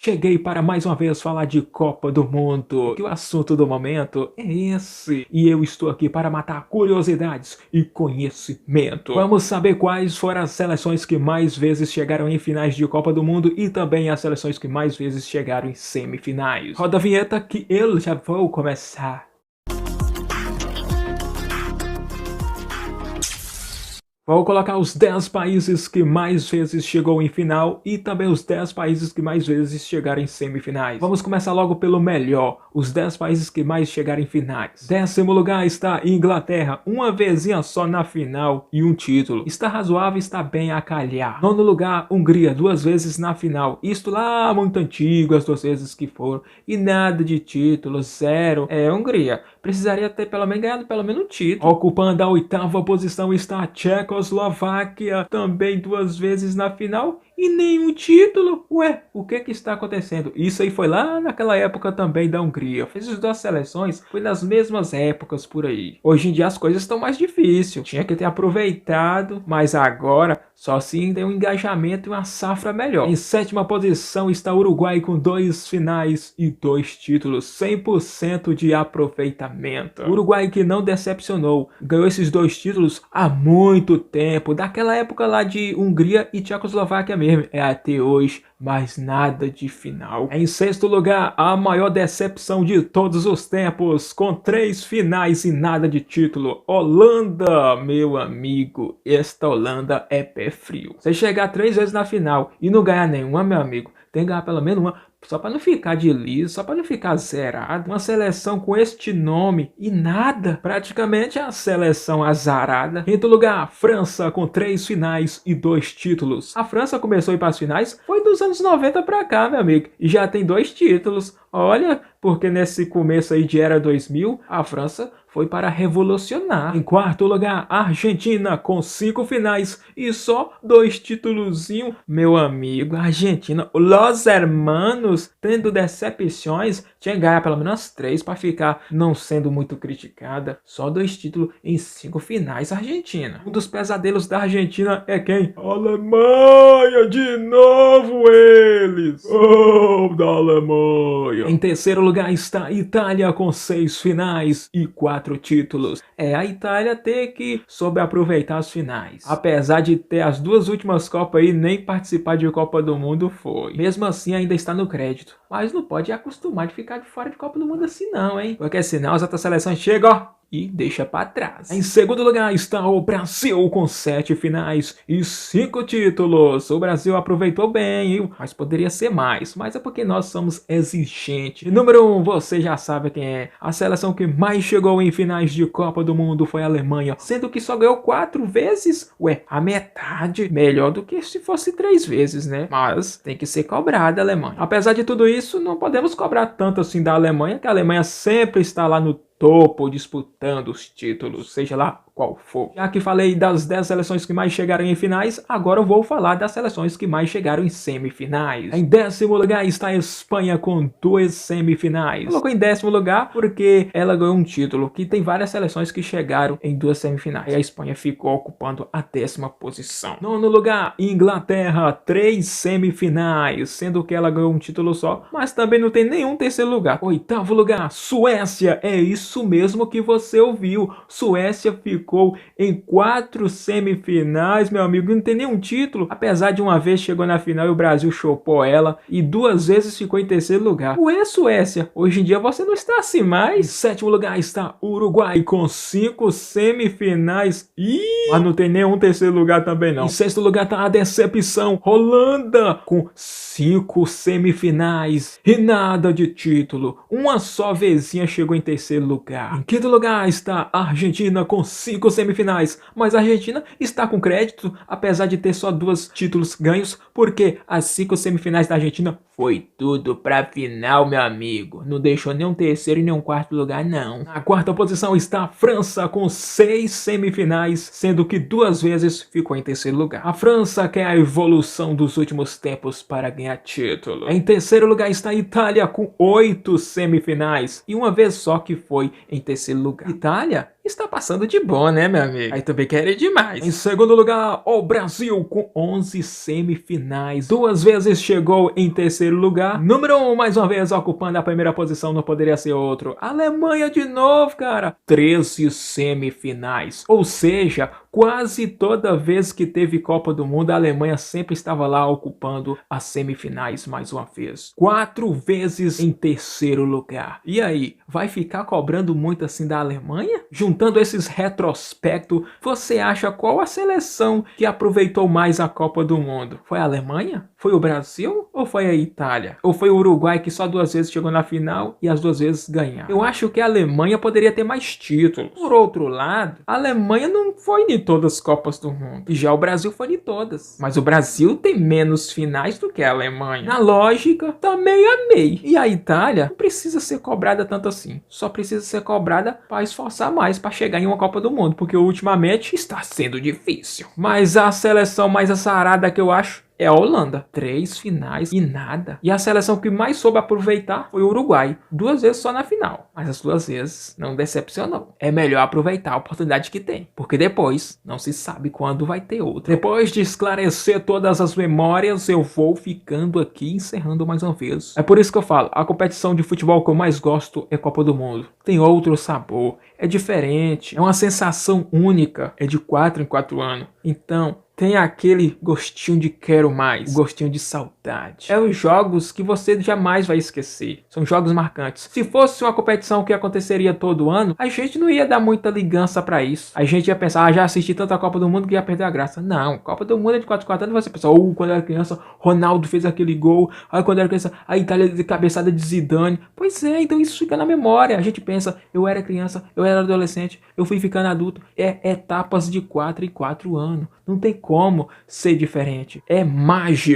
Cheguei para mais uma vez falar de Copa do Mundo, que o assunto do momento é esse. E eu estou aqui para matar curiosidades e conhecimento. Vamos saber quais foram as seleções que mais vezes chegaram em finais de Copa do Mundo e também as seleções que mais vezes chegaram em semifinais. Roda a vinheta que eu já vou começar. Vou colocar os 10 países que mais vezes chegou em final e também os 10 países que mais vezes chegaram em semifinais. Vamos começar logo pelo melhor, os 10 países que mais chegaram em finais. 10º lugar está Inglaterra, uma vezinha só na final e um título. Está razoável, está bem a calhar. 9º lugar, Hungria, 2 vezes na final. Isto lá muito antigo, as 2 vezes que foram. E nada de título, 0. Hungria precisaria ter pelo menos ganhado pelo menos um título. Ocupando a 8ª posição está a Tchecoslováquia, também 2 vezes na final e nenhum título. Ué, o que está acontecendo? Isso aí foi lá naquela época também da Hungria. Essas 2 seleções foi nas mesmas épocas por aí. Hoje em dia as coisas estão mais difíceis. Tinha que ter aproveitado, mas agora só se tem um engajamento e uma safra melhor. Em 7ª posição está o Uruguai com 2 finais e 2 títulos. 100% de aproveitamento. O Uruguai que não decepcionou. Ganhou esses 2 títulos há muito tempo. Daquela época lá de Hungria e Tchecoslováquia mesmo. É até hoje, mas nada de final. Em 6º lugar, a maior decepção de todos os tempos, com 3 finais e nada de título. Holanda, meu amigo, esta Holanda é pé frio. Você chegar 3 vezes na final e não ganhar nenhuma, meu amigo, tem que ganhar pelo menos uma, só para não ficar de liso, só para não ficar zerado. Uma seleção com este nome e nada, praticamente a seleção azarada. 5º lugar, França com 3 finais e 2 títulos. A França começou a ir para as finais, foi dos anos 90 para cá, meu amigo, e já tem 2 títulos. Olha, porque nesse começo aí de era 2000, a França foi para revolucionar. Em 4º lugar, a Argentina com 5 finais e só 2 títulozinhos. Meu amigo, a Argentina, Los Hermanos, tendo decepções, tinha que ganhar pelo menos 3 para ficar não sendo muito criticada. Só 2 títulos em 5 finais, Argentina. Um dos pesadelos da Argentina é quem? Alemanha, de novo eles! Oh, da Alemanha! Em 3º lugar está a Itália com 6 finais e 4 títulos. A Itália tem que soube aproveitar as finais. Apesar de ter as 2 últimas Copas aí, nem participar de Copa do Mundo foi. Mesmo assim ainda está no crédito. Mas não pode acostumar de ficar de fora de Copa do Mundo assim não, hein? Porque senão as outras seleções chegam, ó, e deixa para trás. Em 2º lugar está o Brasil com 7 finais e 5 títulos. O Brasil aproveitou bem, hein? Mas poderia ser mais. Mas é porque nós somos exigentes. E número 1, você já sabe quem é. A seleção que mais chegou em finais de Copa do Mundo foi a Alemanha, sendo que só ganhou 4 vezes. Ué, a metade. Melhor do que se fosse 3 vezes, né? Mas tem que ser cobrada a Alemanha. Apesar de tudo isso, não podemos cobrar tanto assim da Alemanha, que a Alemanha sempre está lá no topo disputando os títulos, seja lá qual for. Já que falei das 10 seleções que mais chegaram em finais, agora eu vou falar das seleções que mais chegaram em semifinais. Em 10º lugar está a Espanha com 2 semifinais. Colocou em 10º lugar porque ela ganhou um título, que tem várias seleções que chegaram em 2 semifinais. E a Espanha ficou ocupando a 10ª posição. 9º lugar, Inglaterra, 3 semifinais, sendo que ela ganhou um título só, mas também não tem nenhum 3º lugar. 8º lugar, Suécia, é isso mesmo que você ouviu. Suécia ficou em 4 semifinais, meu amigo, não tem nenhum título. Apesar de uma vez chegou na final e o Brasil chopou ela, e 2 vezes ficou em 3º lugar. Ué, Suécia, hoje em dia você não está assim mais. Em 7º lugar está o Uruguai com 5 semifinais. Mas não tem nenhum 3º lugar também não. Em 6º lugar está a decepção, Holanda, com 5 semifinais e nada de título. Uma só vezinha chegou em 3º lugar. Em 5º lugar está a Argentina com 5 semifinais, mas a Argentina está com crédito, apesar de ter só 2 títulos ganhos, porque as 5 semifinais da Argentina foi tudo pra final, meu amigo. Não deixou nem um 3º e nem um 4º lugar, não. Na 4ª posição está a França com 6 semifinais, sendo que 2 vezes ficou em 3º lugar. A França quer a evolução dos últimos tempos para ganhar título. Em 3º lugar está a Itália com 8 semifinais, e uma vez só que foi em 3º lugar. Itália está passando de bom, né, meu amigo? Aí também querem demais. Em 2º lugar, o Brasil com 11 semifinais. 2 vezes chegou em 3º terceiro lugar. Número 1, mais uma vez ocupando a primeira posição, não poderia ser outro. Alemanha de novo, cara. 13 semifinais. Ou seja, quase toda vez que teve Copa do Mundo, a Alemanha sempre estava lá ocupando as semifinais mais uma vez. 4 vezes em terceiro lugar. E aí, vai ficar cobrando muito assim da Alemanha? Juntando esses retrospectos, você acha qual a seleção que aproveitou mais a Copa do Mundo? Foi a Alemanha? Foi o Brasil? Ou foi a Itália? Ou foi o Uruguai que só 2 vezes chegou na final e as 2 vezes ganharam? Eu acho que a Alemanha poderia ter mais títulos. Por outro lado, a Alemanha não foi em todas as Copas do Mundo. E já o Brasil foi em todas. Mas o Brasil tem menos finais do que a Alemanha. Na lógica, tá meio a meio. E a Itália não precisa ser cobrada tanto assim. Só precisa ser cobrada para esforçar mais para chegar em uma Copa do Mundo. Porque ultimamente está sendo difícil. Mas a seleção mais azarada que eu acho é a Holanda. 3 finais e nada. E a seleção que mais soube aproveitar foi o Uruguai. 2 vezes só na final. Mas as 2 vezes não decepcionou. É melhor aproveitar a oportunidade que tem. Porque depois não se sabe quando vai ter outra. Depois de esclarecer todas as memórias, eu vou ficando aqui encerrando mais uma vez. É por isso que eu falo, a competição de futebol que eu mais gosto é Copa do Mundo. Tem outro sabor. É diferente. É uma sensação única. É de 4 em 4 anos. Então, tem aquele gostinho de quero mais, o gostinho de saudade. É os jogos que você jamais vai esquecer. São jogos marcantes. Se fosse uma competição que aconteceria todo ano, a gente não ia dar muita ligança pra isso. A gente ia pensar, já assisti tanta Copa do Mundo que ia perder a graça. Não, Copa do Mundo é de 4 em 4 anos, você pensa, quando eu era criança, Ronaldo fez aquele gol. Aí quando eu era criança, a Itália de cabeçada de Zidane. Pois é, então isso fica na memória. A gente pensa, eu era criança, eu era adolescente, eu fui ficando adulto. É etapas de 4 em 4 anos. Não tem como ser diferente. É mágico.